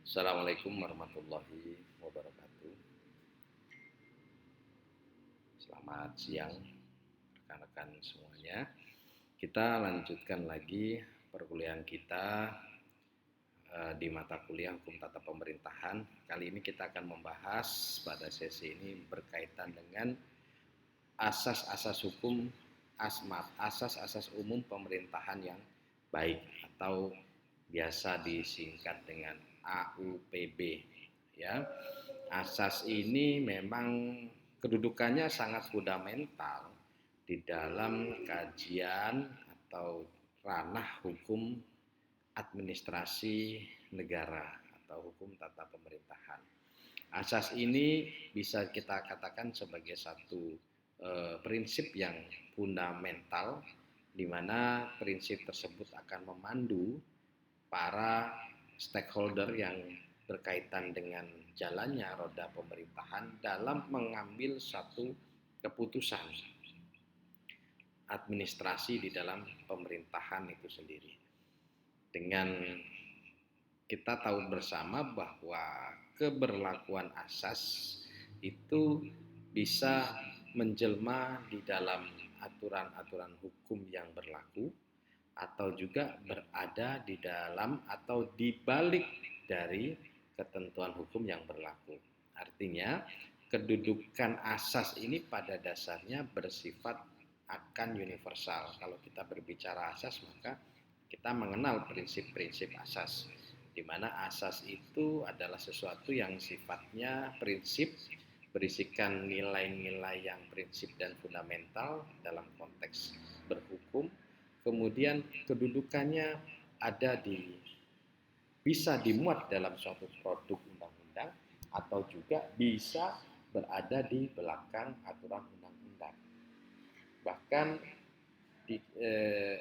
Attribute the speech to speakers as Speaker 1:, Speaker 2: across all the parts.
Speaker 1: Assalamualaikum warahmatullahi wabarakatuh. Selamat siang rekan-rekan semuanya. Kita lanjutkan lagi perkuliahan kita di mata kuliah Hukum Tata Pemerintahan. Kali ini kita akan membahas pada sesi ini berkaitan dengan asas-asas hukum asas-asas umum pemerintahan yang baik atau biasa disingkat dengan AUPB ya. Asas ini memang kedudukannya sangat fundamental di dalam kajian atau ranah hukum administrasi negara atau hukum tata pemerintahan. Asas ini bisa kita katakan sebagai satu prinsip yang fundamental, di mana prinsip tersebut akan memandu para stakeholder yang berkaitan dengan jalannya roda pemerintahan dalam mengambil satu keputusan administrasi di dalam pemerintahan itu sendiri. Dengan kita tahu bersama bahwa keberlakuan asas itu bisa menjelma di dalam aturan-aturan hukum yang berlaku atau juga berada di dalam atau di balik dari ketentuan hukum yang berlaku. Artinya, kedudukan asas ini pada dasarnya bersifat akan universal. Kalau kita berbicara asas, maka kita mengenal prinsip-prinsip asas, di mana asas itu adalah sesuatu yang sifatnya prinsip, berisikan nilai-nilai yang prinsip dan fundamental dalam konteks berhukum. Kemudian kedudukannya ada bisa dimuat dalam suatu produk undang-undang atau juga bisa berada di belakang aturan undang-undang. Bahkan di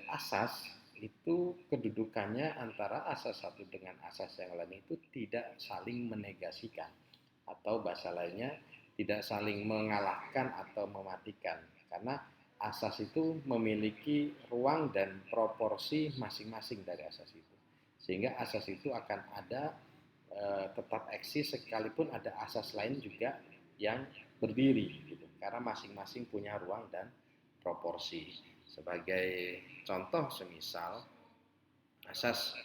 Speaker 1: asas itu kedudukannya antara asas satu dengan asas yang lain itu tidak saling menegasikan, atau bahasa lainnya tidak saling mengalahkan atau mematikan, karena asas itu memiliki ruang dan proporsi masing-masing dari asas itu, sehingga asas itu akan ada tetap eksis sekalipun ada asas lain juga yang berdiri gitu, karena masing-masing punya ruang dan proporsi. Sebagai contoh, semisal asas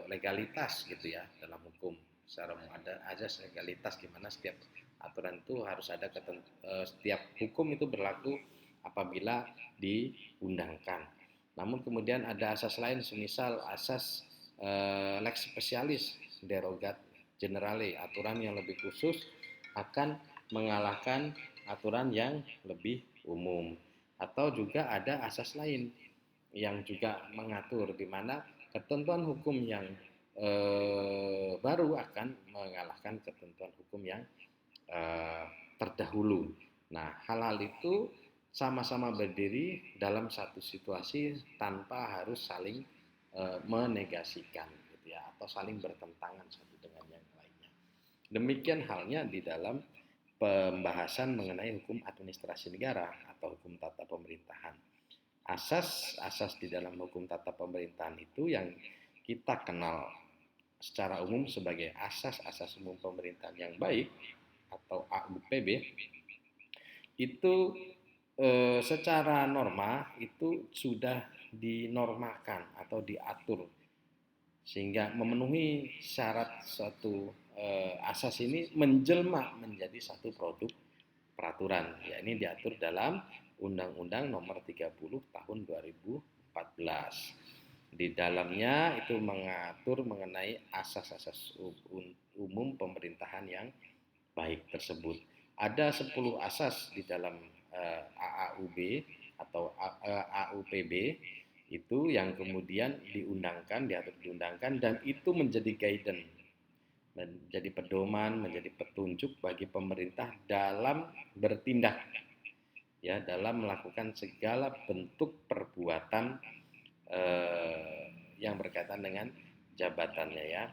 Speaker 1: legalitas gitu ya, dalam hukum secara ada asas legalitas di mana setiap aturan itu harus ada setiap hukum itu berlaku apabila diundangkan. Namun kemudian ada asas lain, semisal asas lex specialis derogat generale, aturan yang lebih khusus akan mengalahkan aturan yang lebih umum. Atau juga ada asas lain yang juga mengatur di mana ketentuan hukum yang baru akan mengalahkan ketentuan hukum yang terdahulu. Nah, hal-hal itu sama-sama berdiri dalam satu situasi tanpa harus saling menegasikan gitu ya, atau saling bertentangan satu dengan yang lainnya. Demikian halnya di dalam pembahasan mengenai hukum administrasi negara atau hukum tata pemerintahan. Asas-asas di dalam hukum tata pemerintahan itu yang kita kenal secara umum sebagai asas-asas umum pemerintahan yang baik atau AUPB itu secara norma itu sudah dinormakan atau diatur sehingga memenuhi syarat suatu asas ini menjelma menjadi satu produk peraturan. Ya, ini diatur dalam Undang-Undang Nomor 30 Tahun 2014. Di dalamnya itu mengatur mengenai asas-asas umum pemerintahan yang baik tersebut. Ada 10 asas di dalam AAUB atau AUPB itu yang kemudian diundangkan dan itu menjadi guidance, menjadi pedoman, menjadi petunjuk bagi pemerintah dalam bertindak ya, dalam melakukan segala bentuk perbuatan yang berkaitan dengan jabatannya ya.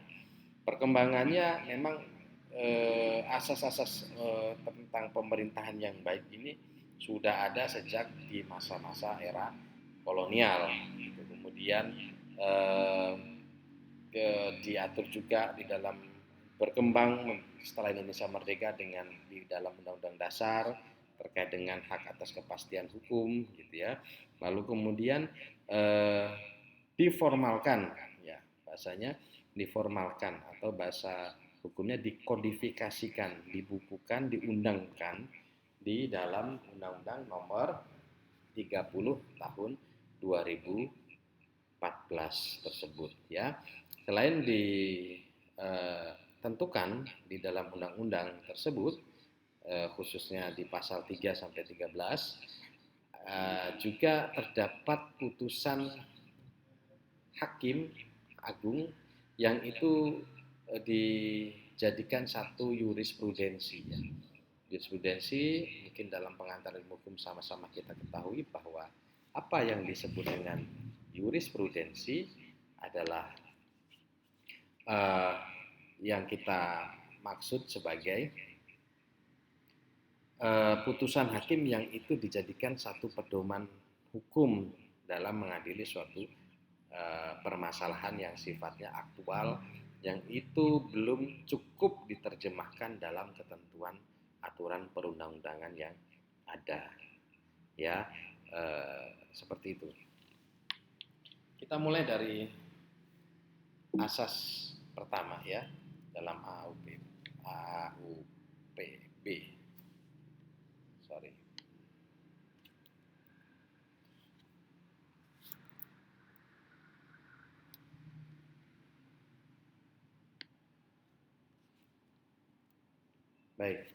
Speaker 1: Perkembangannya memang asas-asas tentang pemerintahan yang baik ini sudah ada sejak di masa-masa era kolonial. Kemudian diatur juga di dalam berkembang setelah Indonesia merdeka dengan di dalam Undang-Undang Dasar terkait dengan hak atas kepastian hukum gitu ya. Lalu kemudian diformalkan ya, bahasanya diformalkan atau bahasa hukumnya dikodifikasikan, dibukukan, diundangkan di dalam Undang-Undang Nomor 30 tahun 2014 tersebut ya. Selain ditentukan di dalam undang-undang tersebut, khususnya di pasal 3 sampai 13, juga terdapat putusan hakim agung yang itu dijadikan satu jurisprudensi ya. Jurisprudensi mungkin dalam pengantar ilmu hukum sama-sama kita ketahui bahwa apa yang disebut dengan jurisprudensi adalah yang kita maksud sebagai putusan hakim yang itu dijadikan satu pedoman hukum dalam mengadili suatu permasalahan yang sifatnya aktual yang itu belum cukup diterjemahkan dalam ketentuan aturan perundang-undangan yang ada ya, seperti itu. Kita mulai dari asas pertama ya dalam AUPB. Baik.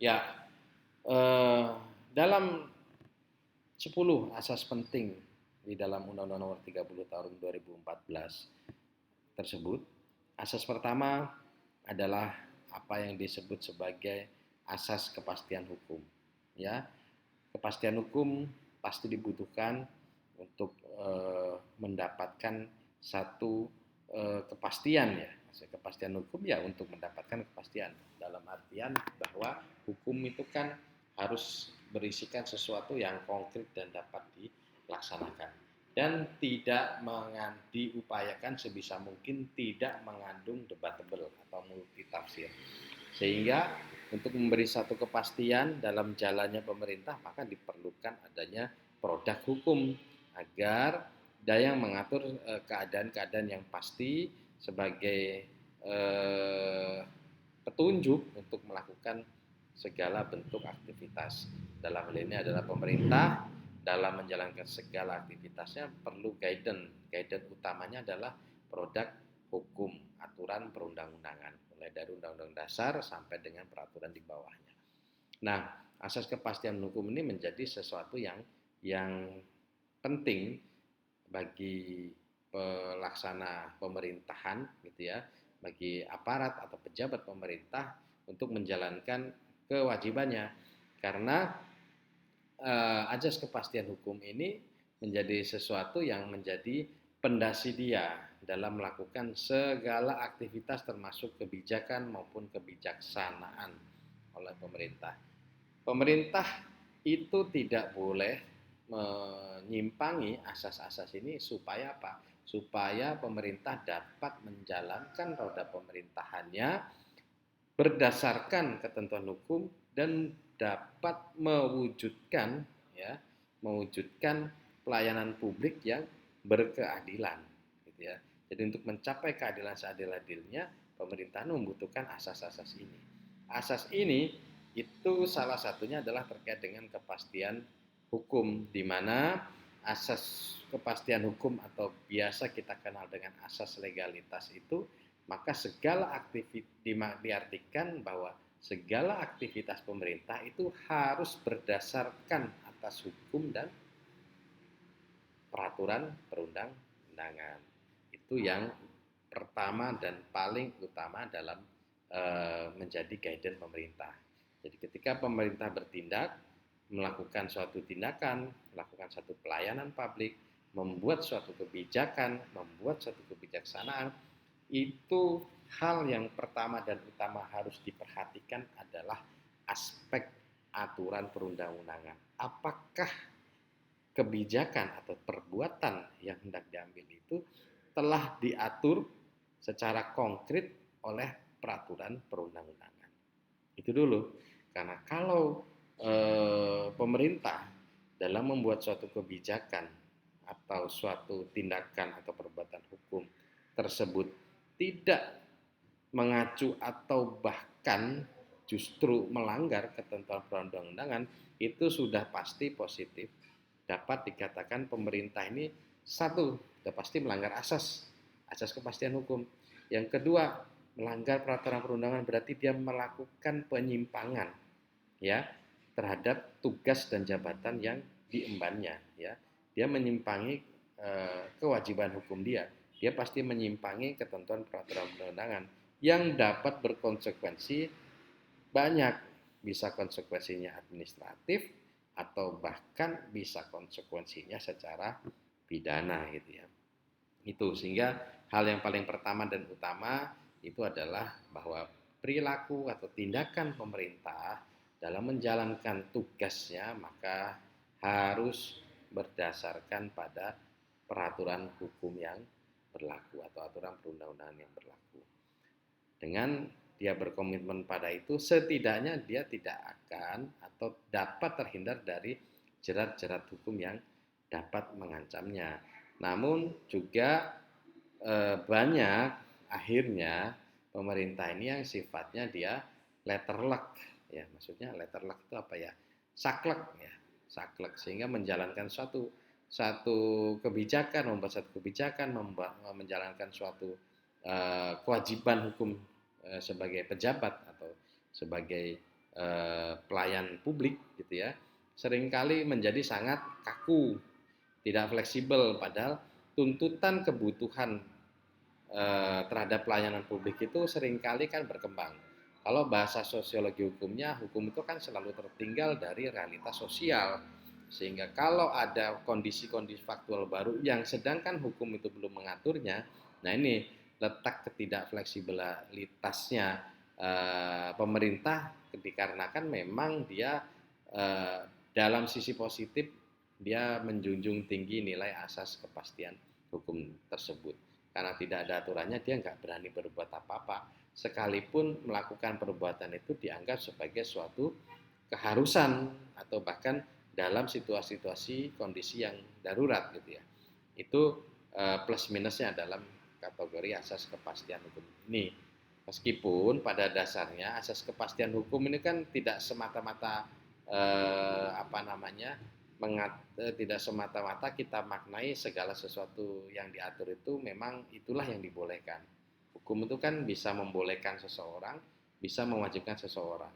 Speaker 1: Ya, dalam 10 asas penting di dalam Undang-Undang Nomor 30 tahun 2014 tersebut, asas pertama adalah apa yang disebut sebagai asas kepastian hukum. Ya, kepastian hukum pasti dibutuhkan untuk mendapatkan satu kepastian ya. Kepastian hukum ya untuk mendapatkan kepastian dalam artian bahwa hukum itu kan harus berisikan sesuatu yang konkret dan dapat dilaksanakan dan tidak diupayakan sebisa mungkin tidak mengandung debatable atau multitafsir. Sehingga untuk memberi satu kepastian dalam jalannya pemerintah maka diperlukan adanya produk hukum agar daya mengatur keadaan-keadaan yang pasti sebagai petunjuk untuk melakukan segala bentuk aktivitas. Dalam hal ini adalah pemerintah dalam menjalankan segala aktivitasnya perlu guidance. Guidance utamanya adalah produk hukum, aturan perundang-undangan, mulai dari Undang-Undang Dasar sampai dengan peraturan di bawahnya. Nah, asas kepastian hukum ini menjadi sesuatu yang penting bagi pelaksana pemerintahan gitu ya, bagi aparat atau pejabat pemerintah untuk menjalankan kewajibannya karena asas kepastian hukum ini menjadi sesuatu yang menjadi pondasi dia dalam melakukan segala aktivitas termasuk kebijakan maupun kebijaksanaan oleh pemerintah. Pemerintah itu tidak boleh menyimpangi asas-asas ini supaya apa? Supaya pemerintah dapat menjalankan roda pemerintahannya berdasarkan ketentuan hukum dan dapat mewujudkan pelayanan publik yang berkeadilan gitu ya. Jadi untuk mencapai keadilan seadil-adilnya pemerintah membutuhkan asas-asas ini. Asas ini itu salah satunya adalah terkait dengan kepastian hukum, di mana asas kepastian hukum atau biasa kita kenal dengan asas legalitas itu, maka segala aktivitas diartikan bahwa segala aktivitas pemerintah itu harus berdasarkan atas hukum dan peraturan perundang-undangan. Itu yang pertama dan paling utama dalam menjadi guidance pemerintah. Jadi ketika pemerintah bertindak, melakukan suatu tindakan, melakukan suatu pelayanan publik, membuat suatu kebijakan, membuat suatu kebijaksanaan, itu hal yang pertama dan utama harus diperhatikan adalah aspek aturan perundang-undangan. Apakah kebijakan atau perbuatan yang hendak diambil itu telah diatur secara konkret oleh peraturan perundang-undangan. Itu dulu. Karena kalau pemerintah dalam membuat suatu kebijakan atau suatu tindakan atau perbuatan hukum tersebut tidak mengacu atau bahkan justru melanggar ketentuan perundang-undangan, itu sudah pasti positif dapat dikatakan pemerintah ini satu, sudah pasti melanggar asas kepastian hukum. Yang kedua, melanggar peraturan perundangan berarti dia melakukan penyimpangan ya terhadap tugas dan jabatan yang diembannya ya. Dia menyimpangi kewajiban hukum dia. Dia pasti menyimpangi ketentuan peraturan perundangan yang dapat berkonsekuensi banyak, bisa konsekuensinya administratif atau bahkan bisa konsekuensinya secara pidana gitu ya. Itu sehingga hal yang paling pertama dan utama itu adalah bahwa perilaku atau tindakan pemerintah dalam menjalankan tugasnya maka harus berdasarkan pada peraturan hukum yang berlaku atau aturan perundang-undangan yang berlaku. Dengan dia berkomitmen pada itu, setidaknya dia tidak akan atau dapat terhindar dari jerat-jerat hukum yang dapat mengancamnya. Namun juga banyak akhirnya pemerintah ini yang sifatnya dia letterluck ya, maksudnya letterluck itu apa ya, saklek ya, saklek, sehingga menjalankan satu kebijakan, membuat satu kebijakan, menjalankan suatu kewajiban hukum sebagai pejabat atau sebagai pelayan publik gitu ya, seringkali menjadi sangat kaku, tidak fleksibel, padahal tuntutan kebutuhan terhadap pelayanan publik itu seringkali kan berkembang. Kalau bahasa sosiologi hukumnya, hukum itu kan selalu tertinggal dari realitas sosial. Sehingga kalau ada kondisi-kondisi faktual baru yang sedangkan hukum itu belum mengaturnya, nah ini letak ketidakfleksibilitasnya pemerintah, dikarenakan memang dia dalam sisi positif dia menjunjung tinggi nilai asas kepastian hukum tersebut. Karena tidak ada aturannya, dia nggak berani berbuat apa-apa. Sekalipun melakukan perbuatan itu dianggap sebagai suatu keharusan atau bahkan dalam situasi-situasi kondisi yang darurat gitu ya. Itu plus minusnya dalam kategori asas kepastian hukum ini. Meskipun pada dasarnya asas kepastian hukum ini kan tidak semata-mata tidak semata-mata kita maknai segala sesuatu yang diatur itu memang itulah yang dibolehkan. Hukum itu kan bisa membolehkan seseorang, bisa mewajibkan seseorang.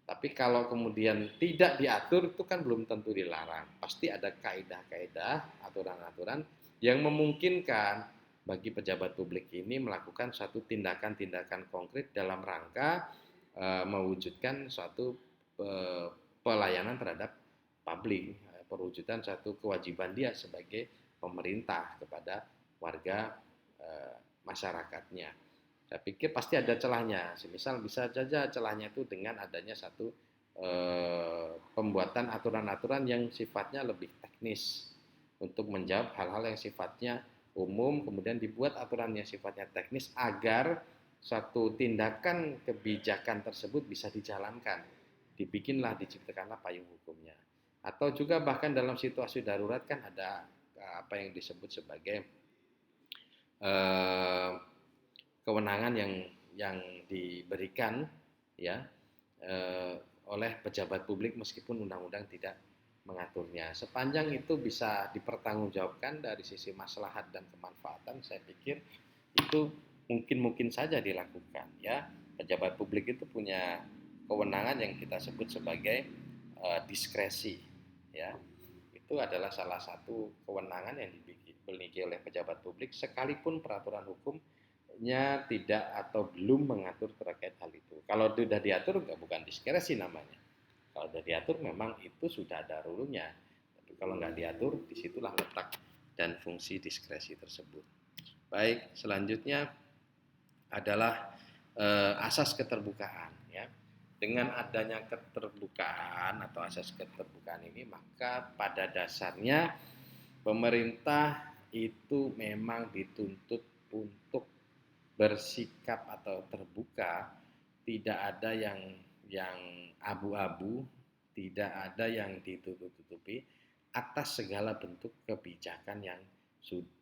Speaker 1: Tapi kalau kemudian tidak diatur itu kan belum tentu dilarang. Pasti ada kaidah-kaidah, aturan-aturan yang memungkinkan bagi pejabat publik ini melakukan suatu tindakan-tindakan konkret dalam rangka mewujudkan suatu pelayanan terhadap publik, perwujudan suatu kewajiban dia sebagai pemerintah kepada warga masyarakatnya. Saya pikir pasti ada celahnya. Misal bisa saja celahnya itu dengan adanya satu pembuatan aturan-aturan yang sifatnya lebih teknis untuk menjawab hal-hal yang sifatnya umum, kemudian dibuat aturan yang sifatnya teknis agar suatu tindakan kebijakan tersebut bisa dijalankan. Dibikinlah, diciptakanlah payung hukumnya. Atau juga bahkan dalam situasi darurat kan ada apa yang disebut sebagai kewenangan yang diberikan ya oleh pejabat publik meskipun undang-undang tidak mengaturnya. Sepanjang itu bisa dipertanggungjawabkan dari sisi maslahat dan kemanfaatan, saya pikir itu mungkin saja dilakukan ya. Pejabat publik itu punya kewenangan yang kita sebut sebagai diskresi ya. Itu adalah salah satu kewenangan yang dimiliki oleh pejabat publik sekalipun peraturan hukumnya tidak atau belum mengatur terkait hal itu. Kalau sudah diatur bukan diskresi namanya. Kalau sudah diatur memang itu sudah ada rule-nya. Tapi kalau nggak diatur, disitulah letak dan fungsi diskresi tersebut. Baik, selanjutnya adalah asas keterbukaan. Ya. Dengan adanya keterbukaan atau asas keterbukaan ini, maka pada dasarnya pemerintah itu memang dituntut untuk bersikap atau terbuka, tidak ada yang abu-abu, tidak ada yang ditutup-tutupi atas segala bentuk kebijakan yang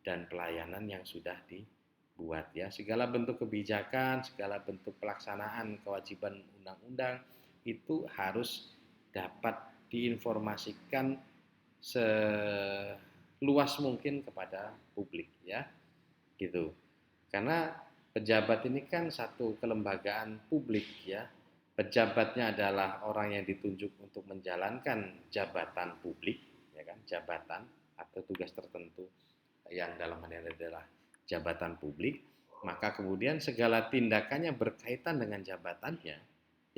Speaker 1: dan pelayanan yang sudah dibuat ya. Segala bentuk kebijakan, segala bentuk pelaksanaan kewajiban undang-undang itu harus dapat diinformasikan seluas mungkin kepada publik ya, gitu. Karena pejabat ini kan satu kelembagaan publik ya. Pejabatnya adalah orang yang ditunjuk untuk menjalankan jabatan publik, ya kan, jabatan atau tugas tertentu yang dalam hal ini adalah jabatan publik. Maka kemudian segala tindakannya berkaitan dengan jabatannya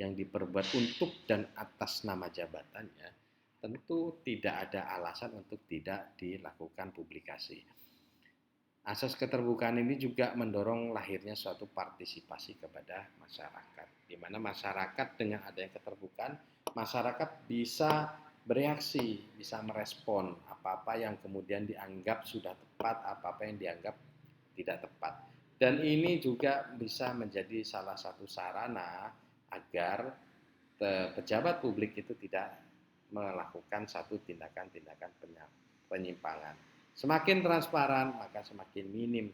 Speaker 1: yang diperbuat untuk dan atas nama jabatannya, tentu tidak ada alasan untuk tidak dilakukan publikasi. Asas keterbukaan ini juga mendorong lahirnya suatu partisipasi kepada masyarakat, di mana masyarakat dengan adanya keterbukaan, masyarakat bisa bereaksi, bisa merespon apa-apa yang kemudian dianggap sudah tepat, apa-apa yang dianggap tidak tepat. Dan ini juga bisa menjadi salah satu sarana agar pejabat publik itu tidak melakukan satu tindakan-tindakan penyimpangan. Semakin transparan maka semakin minim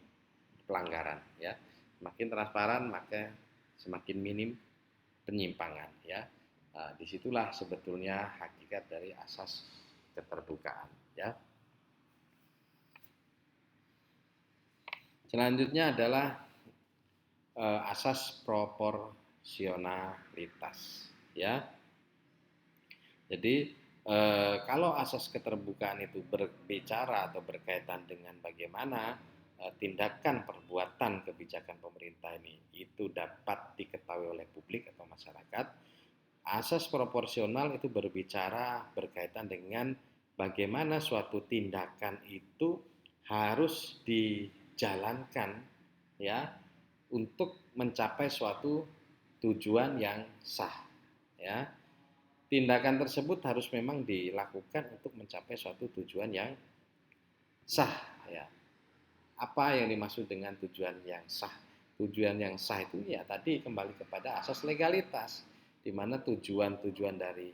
Speaker 1: pelanggaran ya. Semakin transparan maka semakin minim penyimpangan ya. Nah, disitulah sebetulnya hakikat dari asas keterbukaan ya. Selanjutnya adalah asas proporsionalitas ya. Jadi kalau asas keterbukaan itu berbicara atau berkaitan dengan bagaimana tindakan perbuatan kebijakan pemerintah ini itu dapat diketahui oleh publik atau masyarakat, asas proporsional itu berbicara berkaitan dengan bagaimana suatu tindakan itu harus dijalankan ya untuk mencapai suatu tujuan yang sah ya. Tindakan tersebut harus memang dilakukan untuk mencapai suatu tujuan yang sah ya. Apa yang dimaksud dengan tujuan yang sah? Tujuan yang sah itu ya tadi kembali kepada asas legalitas, di mana tujuan-tujuan dari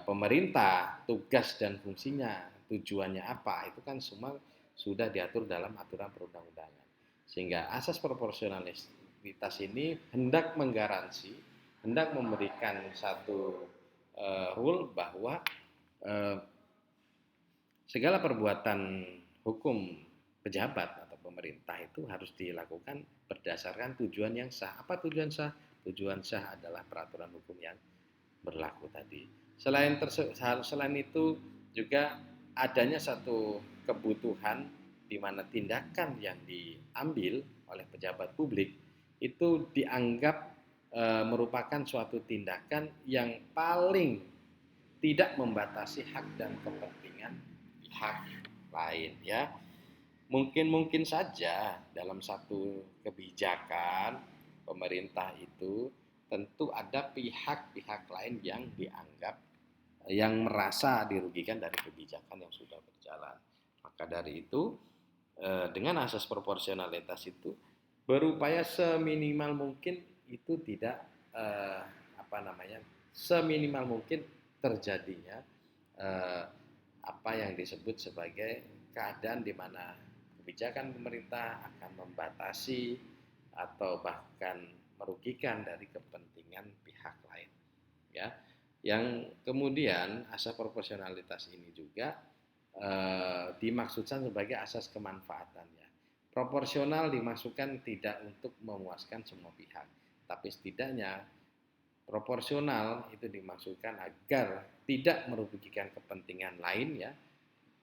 Speaker 1: pemerintah, tugas dan fungsinya, tujuannya apa, itu kan semua sudah diatur dalam aturan perundang-undangan. Sehingga asas proporsionalitas ini hendak menggaransi, hendak memberikan satu rule bahwa segala perbuatan hukum pejabat atau pemerintah itu harus dilakukan berdasarkan tujuan yang sah. Apa tujuan sah? Tujuan sah adalah peraturan hukum yang berlaku tadi. Selain itu juga adanya satu kebutuhan di mana tindakan yang diambil oleh pejabat publik itu dianggap merupakan suatu tindakan yang paling tidak membatasi hak dan kepentingan pihak lain ya. Mungkin saja dalam satu kebijakan pemerintah itu tentu ada pihak-pihak lain yang dianggap yang merasa dirugikan dari kebijakan yang sudah berjalan. Maka dari itu dengan asas proporsionalitas itu berupaya seminimal mungkin itu tidak seminimal mungkin terjadinya apa yang disebut sebagai keadaan di mana kebijakan pemerintah akan membatasi atau bahkan merugikan dari kepentingan pihak lain ya. Yang kemudian asas proporsionalitas ini juga dimaksudkan sebagai asas kemanfaatannya. Proporsional dimaksudkan tidak untuk memuaskan semua pihak, tapi setidaknya proporsional itu dimaksudkan agar tidak merugikan kepentingan lain ya,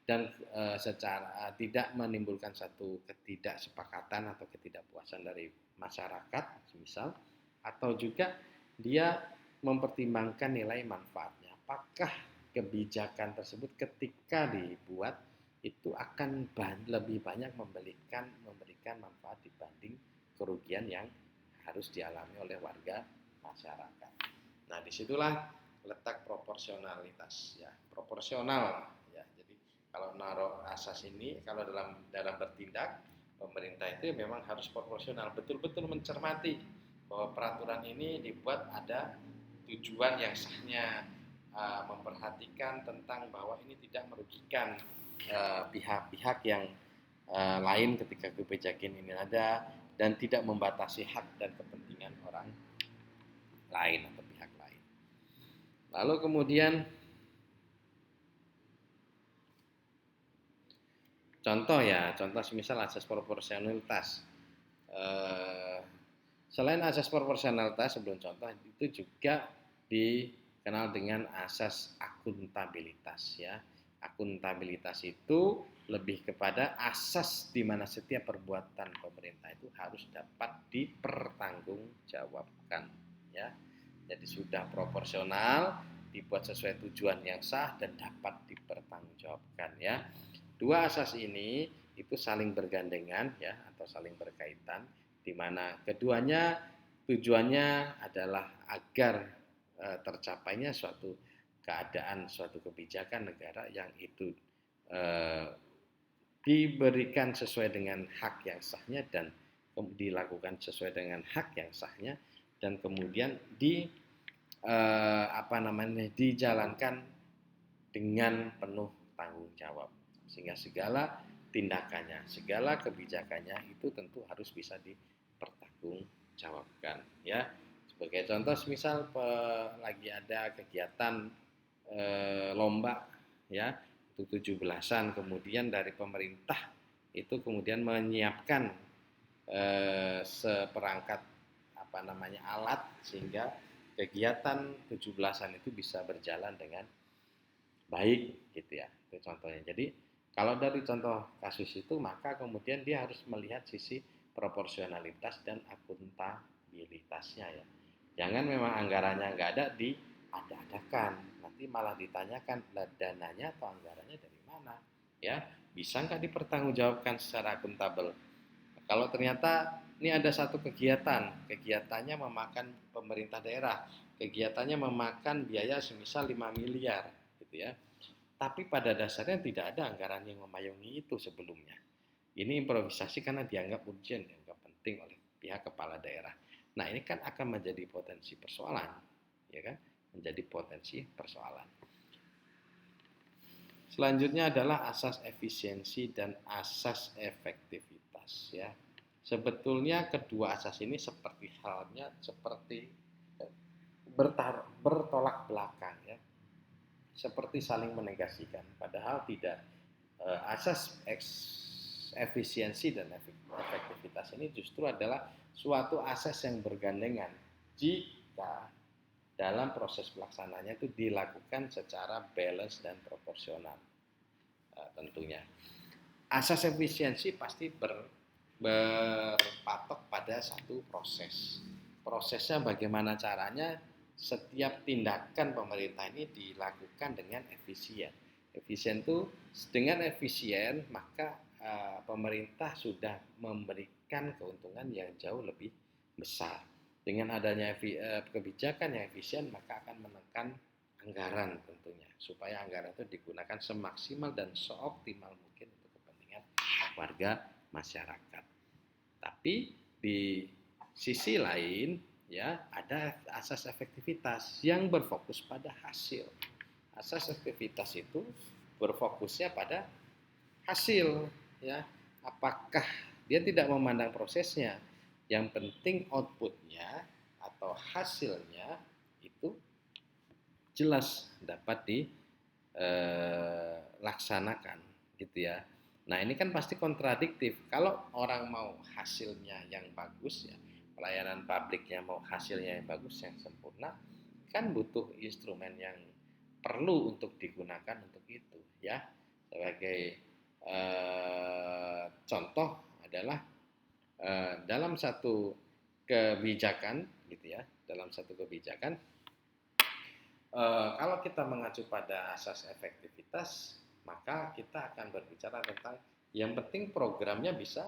Speaker 1: dan secara tidak menimbulkan satu ketidaksepakatan atau ketidakpuasan dari masyarakat misal, atau juga dia mempertimbangkan nilai manfaatnya. Apakah kebijakan tersebut ketika dibuat itu akan lebih banyak memberikan manfaat dibanding kerugian yang harus dialami oleh warga masyarakat. Nah, disitulah letak proporsionalitas ya, proporsional ya. Jadi kalau naruh asas ini, kalau dalam bertindak pemerintah itu memang harus proporsional, betul-betul mencermati bahwa peraturan ini dibuat ada tujuan yang sahnya, memperhatikan tentang bahwa ini tidak merugikan pihak-pihak yang lain ketika kebijakan ini ada, dan tidak membatasi hak dan kepentingan orang lain atau pihak lain. Lalu kemudian contoh ya, contoh semisal asas proporsionalitas. Eh, Selain asas proporsionalitas, sebelum contoh itu juga dikenal dengan asas akuntabilitas ya. Akuntabilitas itu lebih kepada asas di mana setiap perbuatan pemerintah itu harus dapat dipertanggungjawabkan ya. Jadi sudah proporsional, dibuat sesuai tujuan yang sah dan dapat dipertanggungjawabkan ya. Dua asas ini itu saling bergandengan ya, atau saling berkaitan, di mana keduanya tujuannya adalah agar tercapainya suatu keadaan, suatu kebijakan negara yang itu eh, diberikan sesuai dengan hak yang sahnya dan dilakukan sesuai dengan hak yang sahnya, dan kemudian dijalankan dengan penuh tanggung jawab, sehingga segala tindakannya, segala kebijakannya itu tentu harus bisa dipertanggungjawabkan ya. Sebagai contoh, misal lagi ada kegiatan lomba ya, itu 17-an, kemudian dari pemerintah itu kemudian menyiapkan seperangkat alat sehingga kegiatan 17-an itu bisa berjalan dengan baik gitu ya. Itu contohnya. Jadi kalau dari contoh kasus itu, maka kemudian dia harus melihat sisi proporsionalitas dan akuntabilitasnya ya. Jangan memang anggarannya nggak ada, diada-adakan. Nanti malah ditanyakan, dananya atau anggarannya dari mana ya, bisa nggak dipertanggungjawabkan secara akuntabel. Kalau ternyata ini ada satu kegiatannya memakan pemerintah daerah, kegiatannya memakan biaya semisal 5 miliar gitu ya. Tapi pada dasarnya tidak ada anggaran yang memayungi itu sebelumnya. Ini improvisasi karena dianggap urgent, dianggap penting oleh pihak kepala daerah. Nah, ini kan akan menjadi potensi persoalan, ya kan? Menjadi potensi persoalan. Selanjutnya adalah asas efisiensi dan asas efektivitas ya. Sebetulnya kedua asas ini seperti bertolak belakang ya. Seperti saling menegasikan, padahal tidak. Asas efisiensi dan efektivitas ini justru adalah suatu asas yang bergandengan jika dalam proses pelaksananya itu dilakukan secara balance dan proporsional. Tentunya asas efisiensi pasti berpatok pada satu prosesnya, bagaimana caranya setiap tindakan pemerintah ini dilakukan dengan efisien itu dengan efisien, maka pemerintah sudah memberikan keuntungan yang jauh lebih besar. Dengan adanya kebijakan yang efisien, maka akan menekan anggaran tentunya, supaya anggaran itu digunakan semaksimal dan seoptimal mungkin untuk kepentingan warga masyarakat. Tapi di sisi lain ya, ada asas efektivitas yang berfokus pada hasil. Asas efektivitas itu berfokusnya pada hasil ya. Apakah dia tidak memandang prosesnya, yang penting outputnya atau hasilnya itu jelas dapat dilaksanakan gitu ya. Nah, ini kan pasti kontradiktif. Kalau orang mau hasilnya yang bagus ya, pelayanan publiknya mau hasilnya yang bagus, yang sempurna, kan butuh instrumen yang perlu untuk digunakan untuk itu ya. Sebagai contoh adalah dalam satu kebijakan gitu ya, dalam satu kebijakan kalau kita mengacu pada asas efektivitas, maka kita akan berbicara tentang yang penting programnya bisa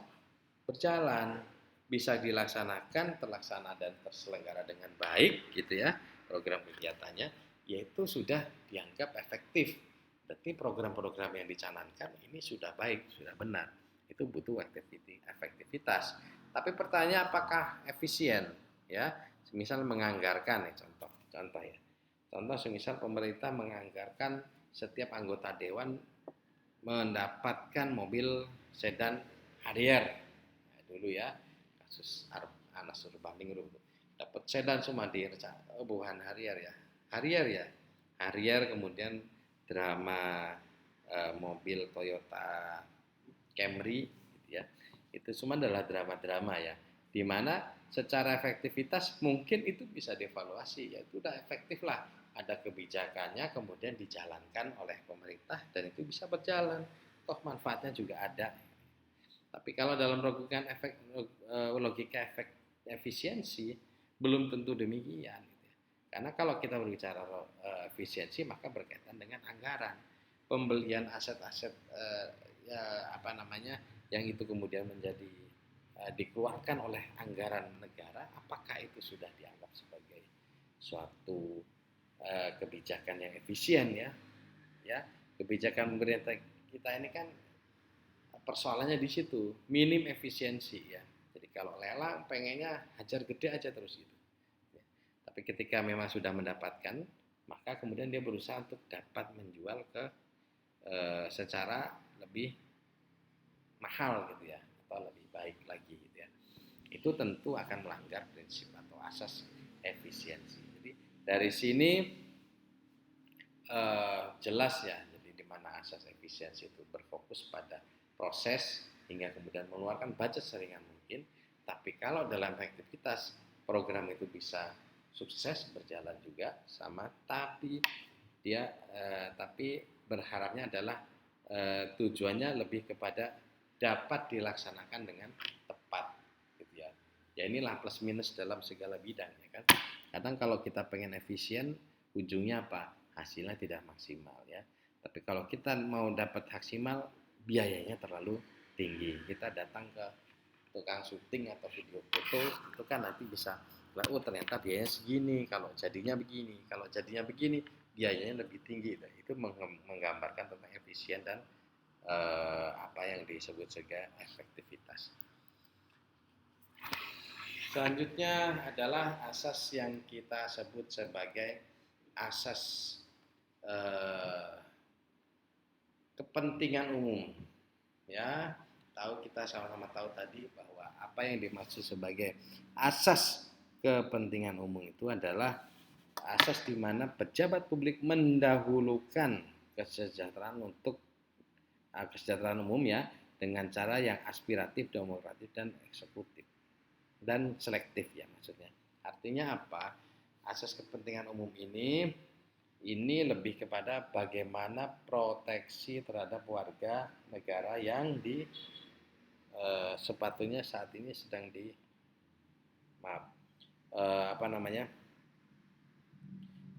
Speaker 1: berjalan, bisa dilaksanakan, terlaksana dan terselenggara dengan baik gitu ya. program kegiatannya, yaitu sudah dianggap efektif. Berarti program-program yang dicanangkan ini sudah baik, sudah benar. Itu butuh efektivitas. Tapi pertanyaan apakah efisien? Ya, misal menganggarkan, contoh ya. Contoh semisal pemerintah menganggarkan setiap anggota dewan mendapatkan mobil sedan Harrier. Nah, dulu ya, kasus Anas Urbaningrum dapat sedan semua di bukan Harrier ya. Harrier kemudian drama mobil Toyota Camry gitu ya. Itu semua adalah drama-drama ya. Di mana secara efektivitas mungkin itu bisa dievaluasi, ya itu udah efektif lah, ada kebijakannya kemudian dijalankan oleh pemerintah dan itu bisa berjalan, toh manfaatnya juga ada. Tapi kalau dalam logika efek efisiensi belum tentu demikian gitu ya. Karena kalau kita berbicara efisiensi maka berkaitan dengan anggaran pembelian aset-aset ya, apa namanya, yang itu kemudian menjadi dikeluarkan oleh anggaran negara, apakah itu sudah dianggap sebagai suatu kebijakan yang efisien ya? Ya, kebijakan pemerintah kita ini kan persoalannya di situ, minim efisiensi ya. Jadi kalau lelang pengennya hajar gede aja terus gitu. Ya. Tapi ketika memang sudah mendapatkan, maka kemudian dia berusaha untuk dapat menjual ke secara lebih mahal gitu ya, atau lebih baik lagi gitu ya. Itu tentu akan melanggar prinsip atau asas efisiensi. Jadi dari sini jelas ya, jadi di mana asas efisiensi itu berfokus pada proses hingga kemudian mengeluarkan budget seringan mungkin. Tapi kalau dalam efektivitas program itu bisa sukses berjalan juga sama, tapi dia tapi berharapnya adalah tujuannya lebih kepada dapat dilaksanakan dengan tepat gitu ya. Ya inilah plus minus dalam segala bidang ya kan. Kadang kalau kita pengen efisien ujungnya apa? Hasilnya tidak maksimal ya. Tapi kalau kita mau dapat maksimal biayanya terlalu tinggi. Kita datang ke tukang syuting atau video foto itu kan nanti bisa, oh ternyata biayanya segini, kalau jadinya begini biayanya lebih tinggi. Itu menggambarkan tentang efisien dan apa yang disebut sebagai efektivitas. Selanjutnya adalah asas yang kita sebut sebagai asas kepentingan umum. Ya, kita sama-sama tahu tadi bahwa apa yang dimaksud sebagai asas kepentingan umum itu adalah asas di mana pejabat publik mendahulukan kesejahteraan umum ya, dengan cara yang aspiratif, demokratis dan eksekutif dan selektif ya maksudnya. Artinya apa? Asas kepentingan umum ini lebih kepada bagaimana proteksi terhadap warga negara yang sepatutnya saat ini sedang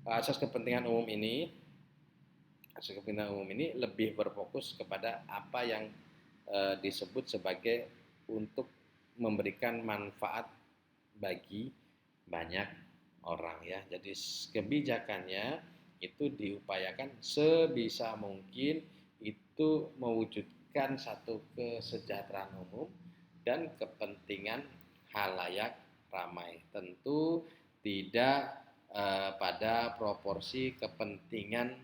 Speaker 1: asas kepentingan umum ini lebih berfokus kepada apa yang disebut sebagai untuk memberikan manfaat bagi banyak orang ya. Jadi kebijakannya itu diupayakan sebisa mungkin itu mewujudkan satu kesejahteraan umum dan kepentingan halayak ramai. Tentu tidak pada proporsi kepentingan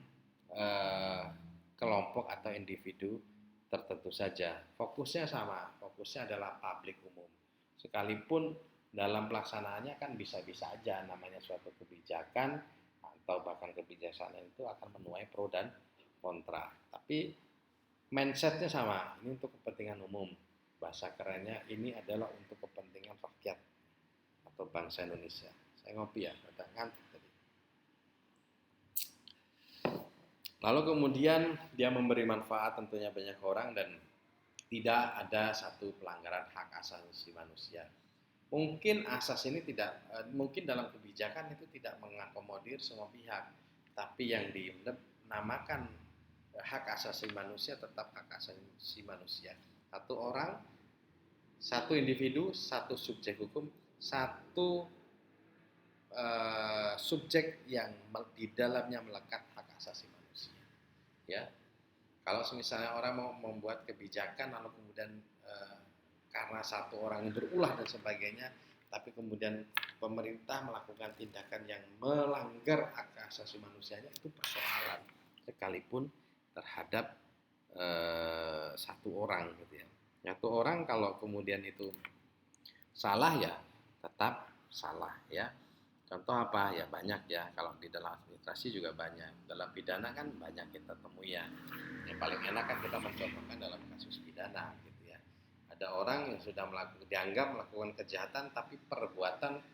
Speaker 1: kelompok atau individu tertentu saja. Fokusnya sama, fokusnya adalah publik umum. Sekalipun dalam pelaksanaannya kan bisa-bisa aja namanya suatu kebijakan atau bahkan kebijaksanaan itu akan menuai pro dan kontra. Tapi mindsetnya sama, ini untuk kepentingan umum. Bahasa kerennya ini adalah untuk kepentingan rakyat atau bangsa Indonesia. Saya ngopi ya, udah ngantuk tadi. Lalu kemudian dia memberi manfaat tentunya banyak orang dan tidak ada satu pelanggaran hak asasi manusia. Mungkin asas ini mungkin dalam kebijakan itu tidak mengakomodir semua pihak, tapi yang dinamakan hak asasi manusia tetap hak asasi manusia. Satu orang, satu individu, satu subjek hukum, satu subjek yang di dalamnya melekat hak asasi manusia. Ya, kalau misalnya orang mau membuat kebijakan lalu kemudian karena satu orang yang berulah dan sebagainya, tapi kemudian pemerintah melakukan tindakan yang melanggar hak asasi manusianya, itu persoalan sekalipun terhadap satu orang gitu ya. Satu orang kalau kemudian itu salah ya tetap salah ya. Contoh apa ya, banyak ya, kalau di dalam administrasi juga banyak, dalam pidana kan banyak kita temui ya. Yang paling enak kan kita mencontohkan dalam kasus pidana gitu ya. Ada orang yang sudah dianggap melakukan kejahatan, tapi perbuatan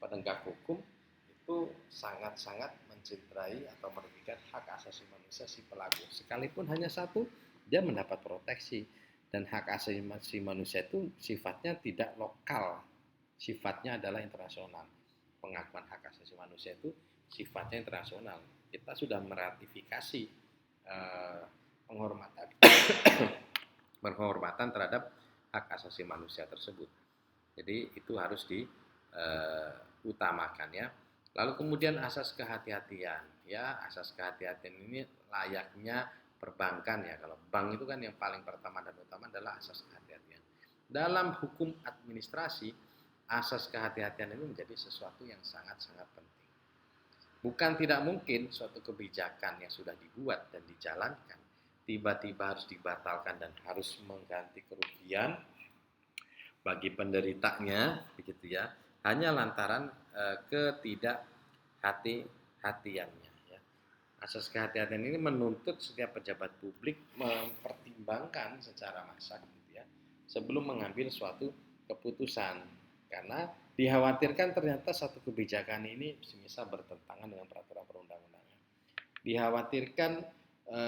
Speaker 1: penegak hukum itu sangat-sangat mencederai atau merugikan hak asasi manusia si pelaku. Sekalipun hanya satu, dia mendapat proteksi. Dan hak asasi manusia itu sifatnya tidak lokal, sifatnya adalah internasional. Pengakuan hak asasi manusia itu sifatnya internasional. Kita sudah meratifikasi penghormatan terhadap hak asasi manusia tersebut. Jadi itu harus diutamakan ya. Lalu kemudian asas kehati-hatian ya. Asas kehati-hatian ini layaknya perbankan ya. Kalau bank itu kan yang paling pertama dan utama adalah asas kehati-hatian. Dalam hukum administrasi, asas kehati-hatian ini menjadi sesuatu yang sangat-sangat penting. Bukan tidak mungkin suatu kebijakan yang sudah dibuat dan dijalankan tiba-tiba harus dibatalkan dan harus mengganti kerugian bagi penderitanya, begitu ya, hanya lantaran ketidakhati-hatiannya. Ya. Asas kehati-hatian ini menuntut setiap pejabat publik mempertimbangkan secara masak, gitu ya, sebelum mengambil suatu keputusan. Karena dikhawatirkan ternyata satu kebijakan ini semisal bertentangan dengan peraturan perundang-undangan. Dikhawatirkan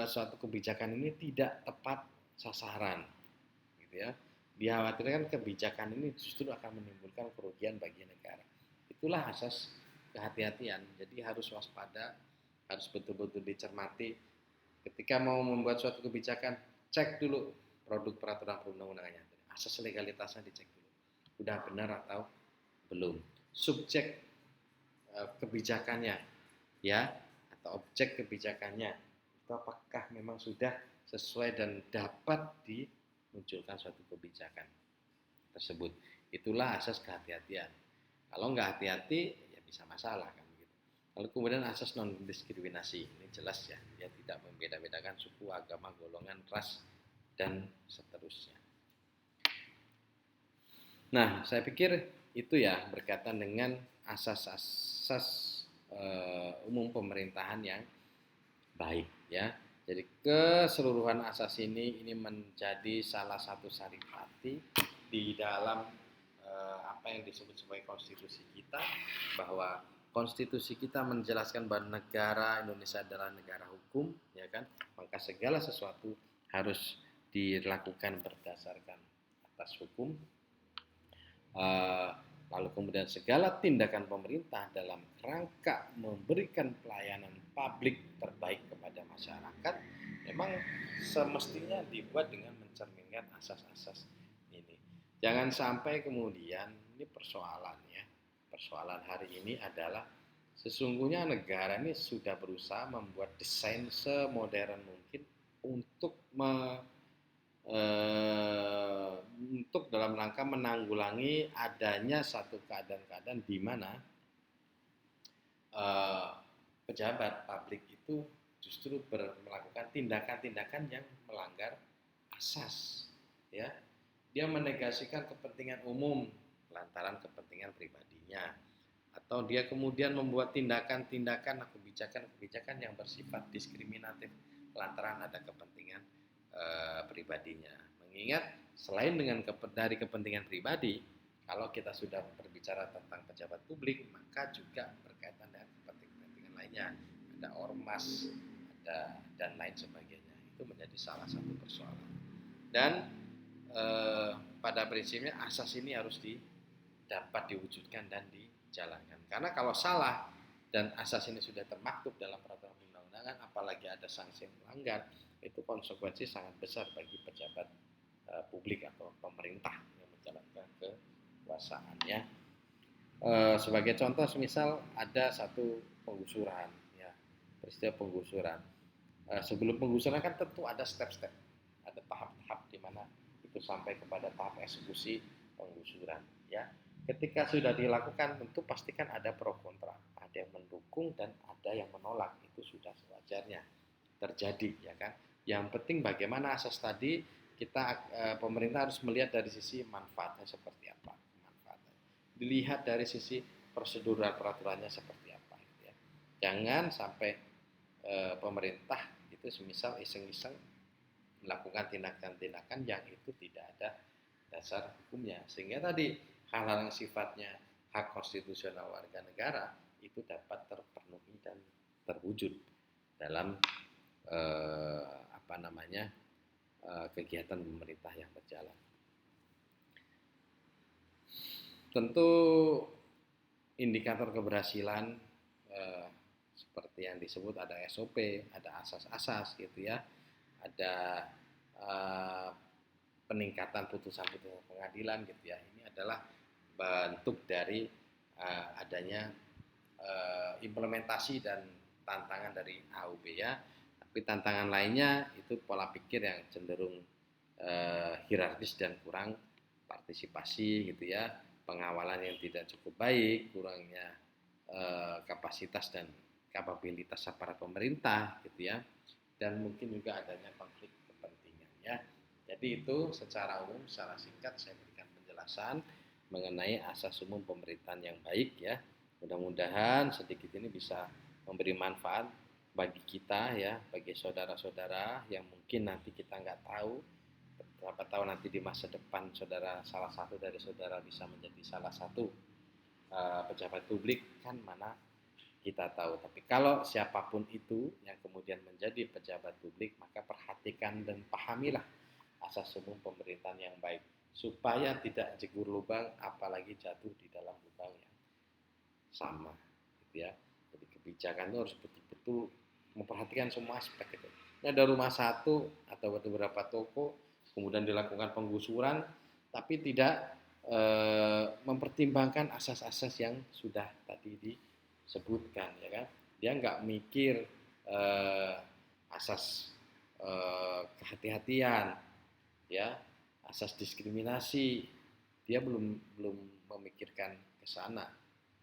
Speaker 1: suatu kebijakan ini tidak tepat sasaran, gitu ya. Dikhawatirkan kebijakan ini justru akan menimbulkan kerugian bagi negara. Itulah asas kehati-hatian. Jadi harus waspada, harus betul-betul dicermati. Ketika mau membuat suatu kebijakan, cek dulu produk peraturan perundang-undangannya. Asas legalitasnya dicek dulu. Sudah benar atau belum. Subjek kebijakannya ya, atau objek kebijakannya itu apakah memang sudah sesuai dan dapat dimunculkan suatu kebijakan tersebut. Itulah asas kehati-hatian. Kalau nggak hati-hati ya bisa masalah kan begitu. Lalu kemudian asas non diskriminasi, ini jelas ya, dia tidak membeda-bedakan suku, agama, golongan, ras dan seterusnya. Nah, saya pikir itu ya berkaitan dengan asas-asas umum pemerintahan yang baik ya. Jadi keseluruhan asas ini menjadi salah satu saripati di dalam apa yang disebut sebagai konstitusi kita, bahwa konstitusi kita menjelaskan bahwa negara Indonesia adalah negara hukum, ya kan? Maka segala sesuatu harus dilakukan berdasarkan atas hukum. Lalu kemudian segala tindakan pemerintah dalam rangka memberikan pelayanan publik terbaik kepada masyarakat memang semestinya dibuat dengan mencerminkan asas-asas ini. Jangan sampai kemudian ini persoalannya, persoalan hari ini adalah sesungguhnya negara ini sudah berusaha membuat desain semodern mungkin untuk untuk dalam rangka menanggulangi adanya satu keadaan-keadaan di mana pejabat publik itu justru melakukan tindakan-tindakan yang melanggar asas, ya. Dia menegasikan kepentingan umum lantaran kepentingan pribadinya, atau dia kemudian membuat tindakan-tindakan kebijakan-kebijakan yang bersifat diskriminatif lantaran ada kepentingan pribadinya. Mengingat selain dari kepentingan pribadi, kalau kita sudah berbicara tentang pejabat publik, maka juga berkaitan dengan kepentingan lainnya, ada ormas, dan lain sebagainya. Itu menjadi salah satu persoalan. Dan pada prinsipnya asas ini harus dapat diwujudkan dan dijalankan. Karena kalau salah dan asas ini sudah termaktub dalam peraturan perundang-undangan, apalagi ada sanksi yang melanggar, itu konsekuensi sangat besar bagi pejabat publik atau pemerintah yang menjalankan kekuasaannya Sebagai contoh, misal ada satu penggusuran, ya, peristiwa penggusuran. Sebelum penggusuran kan tentu ada step-step, ada tahap-tahap di mana itu sampai kepada tahap eksekusi penggusuran. Ya, ketika sudah dilakukan tentu pastikan ada pro kontra, ada yang mendukung dan ada yang menolak. Itu sudah sewajarnya terjadi, ya kan. Yang penting bagaimana asas tadi kita pemerintah harus melihat dari sisi manfaatnya seperti apa, manfaatnya. Dilihat dari sisi prosedural peraturannya seperti apa, gitu ya. Jangan sampai pemerintah itu semisal iseng-iseng melakukan tindakan-tindakan yang itu tidak ada dasar hukumnya, sehingga tadi hal-hal yang sifatnya hak konstitusional warga negara itu dapat terpenuhi dan terwujud dalam apa namanya kegiatan pemerintah yang berjalan. Tentu indikator keberhasilan eh, seperti yang disebut ada SOP, ada asas-asas gitu ya, ada eh, peningkatan putusan-putusan pengadilan gitu ya. Ini adalah bentuk dari adanya implementasi dan tantangan dari AUB ya. Tapi tantangan lainnya itu pola pikir yang cenderung hierarkis dan kurang partisipasi gitu ya, pengawalan yang tidak cukup baik, kurangnya kapasitas dan kapabilitas aparat pemerintah gitu ya, dan mungkin juga adanya konflik kepentingan ya. Jadi itu secara umum, secara singkat saya berikan penjelasan mengenai asas umum pemerintahan yang baik ya. Mudah-mudahan sedikit ini bisa memberi manfaat bagi kita ya, bagi saudara-saudara yang mungkin nanti kita nggak tahu, berapa tahun nanti di masa depan saudara, salah satu dari saudara bisa menjadi salah satu pejabat publik, kan mana kita tahu. Tapi kalau siapapun itu yang kemudian menjadi pejabat publik, maka perhatikan dan pahamilah asas umum pemerintahan yang baik supaya tidak jegur lubang, apalagi jatuh di dalam lubang yang sama, gitu ya. Jadi kebijakan itu harus betul-betul memperhatikan semua aspek itu. Ini ada rumah satu atau beberapa toko, kemudian dilakukan penggusuran, tapi tidak mempertimbangkan asas-asas yang sudah tadi disebutkan, ya kan. Dia nggak mikir eh, asas kehati-hatian, ya, asas diskriminasi, dia belum belum memikirkan ke sana,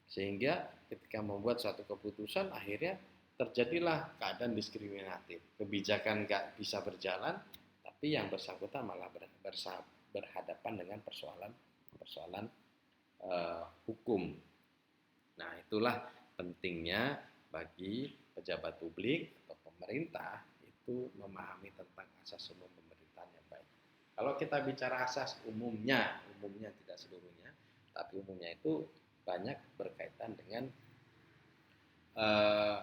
Speaker 1: sehingga ketika membuat suatu keputusan akhirnya terjadilah keadaan diskriminatif, kebijakan nggak bisa berjalan, tapi yang bersangkutan malah berhadapan dengan persoalan hukum. Nah, itulah pentingnya bagi pejabat publik atau pemerintah itu memahami tentang asas umum pemerintahan yang baik. Kalau kita bicara asas umumnya tidak seluruhnya, tapi umumnya itu banyak berkaitan dengan eh,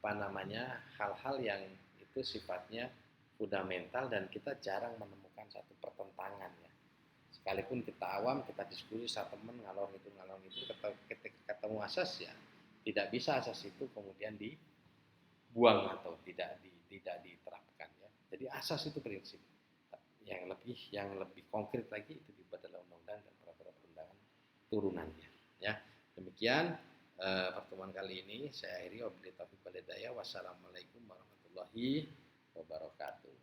Speaker 1: apa namanya hal-hal yang itu sifatnya fundamental dan kita jarang menemukan satu pertentangan ya. Sekalipun kita awam, kita diskusi sama teman ngalor itu ketika ketemu asas ya tidak bisa asas itu kemudian dibuang atau tidak diterapkan ya. Jadi asas itu prinsip. Yang lebih konkret lagi itu dibuat dalam undang-undang dan peraturan perundangan turunannya ya. Demikian pertemuan kali ini saya akhiri. Wabillahi taufiq wal hidayah. Wassalamualaikum warahmatullahi wabarakatuh.